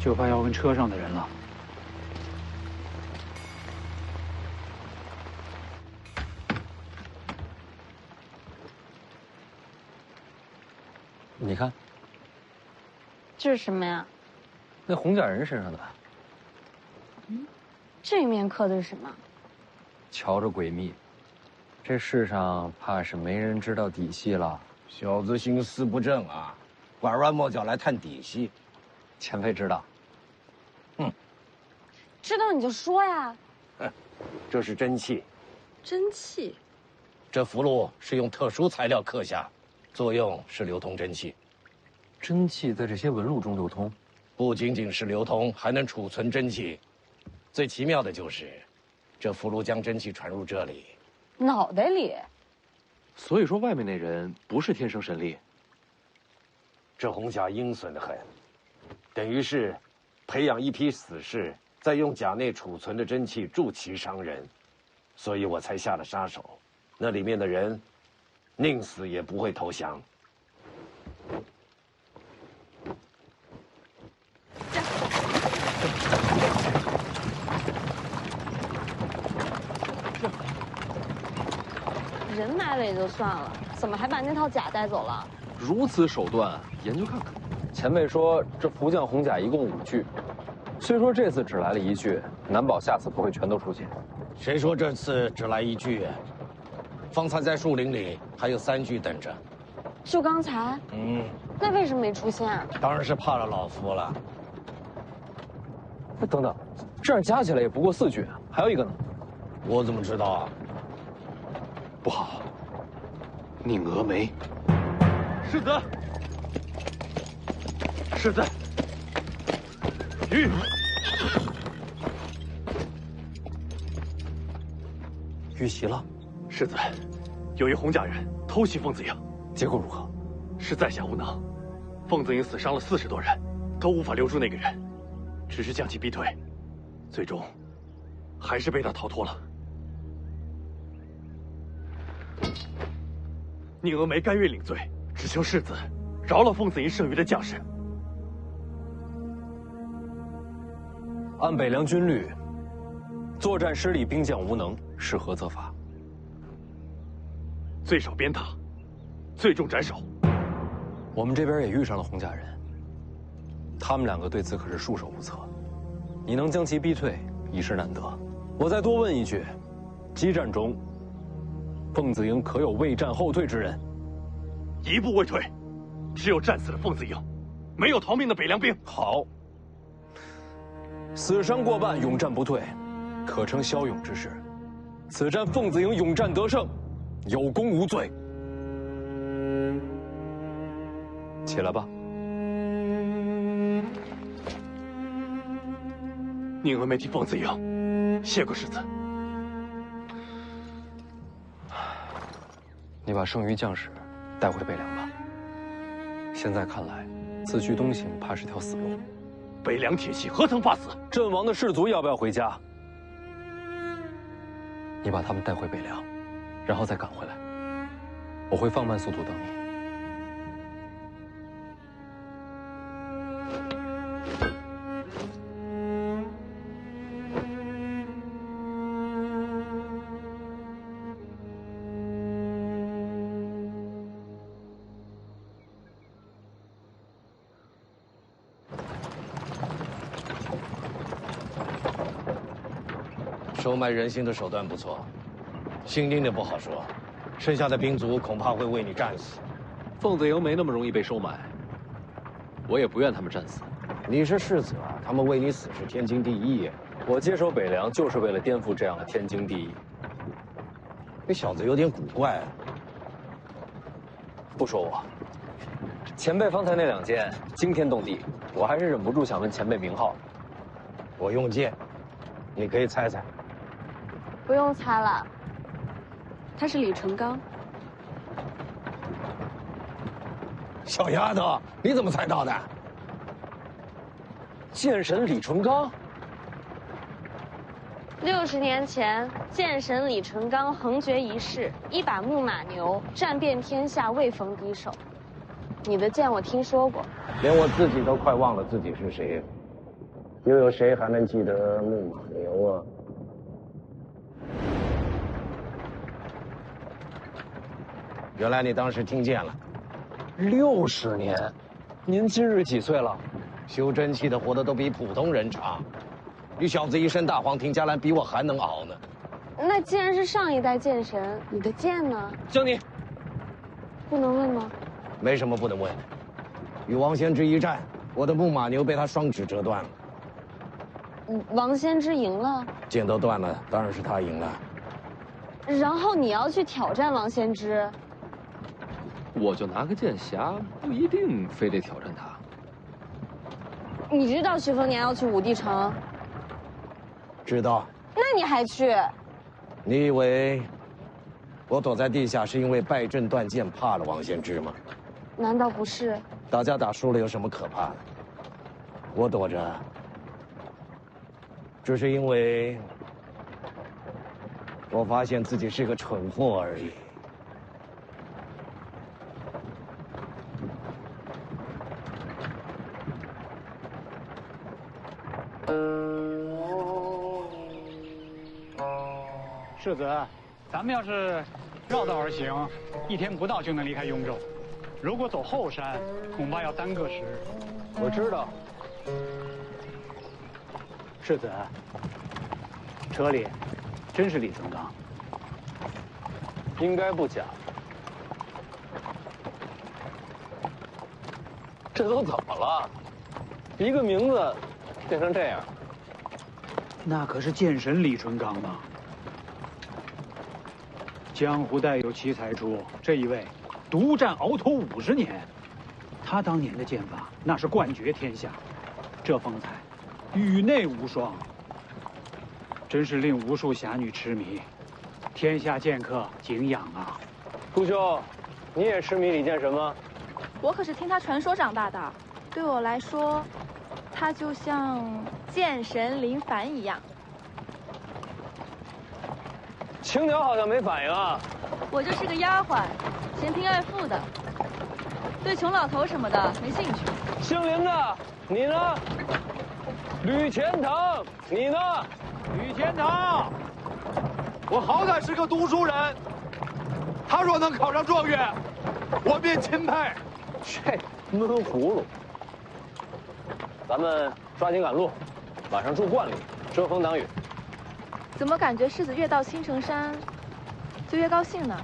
就怕要问车上的人了。你看，这是什么呀？那红甲人身上的。这面刻的是什么？瞧着诡秘。这世上怕是没人知道底细了。小子心思不正啊，拐弯抹角来探底细。前辈知道。知道你就说呀。这是真气。真气。这符箓是用特殊材料刻下，作用是流通真气。真气在这些纹路中流通，不仅仅是流通，还能储存真气。最奇妙的就是，这符箓将真气传入这里。脑袋里，所以说外面那人不是天生神力。这红甲阴损得很，等于是培养一批死士，再用甲内储存的真气助其伤人，所以我才下了杀手。那里面的人，宁死也不会投降。人埋了也就算了，怎么还把那套甲带走了？如此手段，研究看看。前辈说这福将红甲一共5具，虽说这次只来了1具，难保下次不会全都出现。谁说这次只来1具？方才在树林里还有3具等着。就刚才？那为什么没出现啊？当然是怕了老夫了。等等，这样加起来也不过4具，还有一个呢？我怎么知道啊？不好，宁峨眉。世子，世子，遇袭了。世子，有一红甲人偷袭凤子营，结果如何？是在下无能，凤子营死伤了40多人，都无法留住那个人，只是将其逼退，最终还是被他逃脱了。宁峨眉甘愿领罪，只求世子饶了凤子营剩余的将士。按北凉军律，作战失利，兵将无能，是何责罚？罪首鞭挞，最重斩首。我们这边也遇上了红甲人，他们2个对此可是束手无策。你能将其逼退，已是难得。我再多问一句，激战中，凤子营可有未战后退之人？一步未退，只有战死的凤子营，没有逃命的北凉兵。好，死伤过半，勇战不退，可称骁勇之士。此战凤子营勇战得胜，有功无罪。起来吧。宁峨眉替凤子营谢过世子。你把剩余将士带回北凉吧。现在看来，此去东行怕是条死路。北凉铁骑何曾怕死？阵亡的士卒要不要回家？你把他们带回北凉，然后再赶回来。我会放慢速度等你。收买人心的手段不错，新兵的不好说，剩下的兵卒恐怕会为你战死。凤子营没那么容易被收买，我也不愿他们战死。你是世子啊，他们为你死是天经地义。我接手北凉就是为了颠覆这样的天经地义。这小子有点古怪啊。不说我，前辈方才那2箭惊天动地，我还是忍不住想问前辈名号。我用剑，你可以猜猜。不用猜了，他是李淳罡。小丫头，你怎么猜到的？剑神李淳罡。60年前，剑神李淳罡横绝一世，一把木马牛，战遍天下，未逢敌手。你的剑我听说过，连我自己都快忘了自己是谁，又有谁还能记得木马牛啊？原来你当时听见了。60年，您今日几岁了？修真气的活得都比普通人长。你小子一身大黄庭伽蓝，比我还能熬呢。那既然是上一代剑神，你的剑呢？江宁，不能问吗？没什么不能问的。与王仙芝一战，我的木马牛被他双指折断了。王仙芝赢了，剑都断了，当然是他赢了。然后你要去挑战王仙芝。我就拿个剑匣，不一定非得挑战他。你知道徐丰年要去武帝城？知道。那你还去？你以为我躲在地下是因为败阵断剑怕了王仙芝吗？难道不是？打架打输了有什么可怕的？我躲着，只是因为我发现自己是个蠢货而已。世子，咱们要是绕道而行，1天不到就能离开雍州。如果走后山，恐怕要耽搁时日。我知道。世子，车里真是李存刚？应该不假。这都怎么了？一个名字变成这样。那可是剑神李存刚啊！江湖代有奇才出，这一位独占鳌头50年，他当年的剑法那是冠绝天下，这风采宇内无双，真是令无数侠女痴迷，天下剑客敬仰啊！顾兄，你也痴迷李剑神吗？我可是听他传说长大的，对我来说，他就像剑神林凡一样。青鸟好像没反应啊。我就是个丫鬟，嫌贫爱富的，对穷老头什么的没兴趣。姓林的，你呢？吕钱塘，你呢？吕钱塘，我好歹是个读书人，他若能考上状元，我便钦佩。这闷葫芦。咱们抓紧赶路，晚上住观里，遮风挡雨。怎么感觉世子越到青城山，就越高兴呢？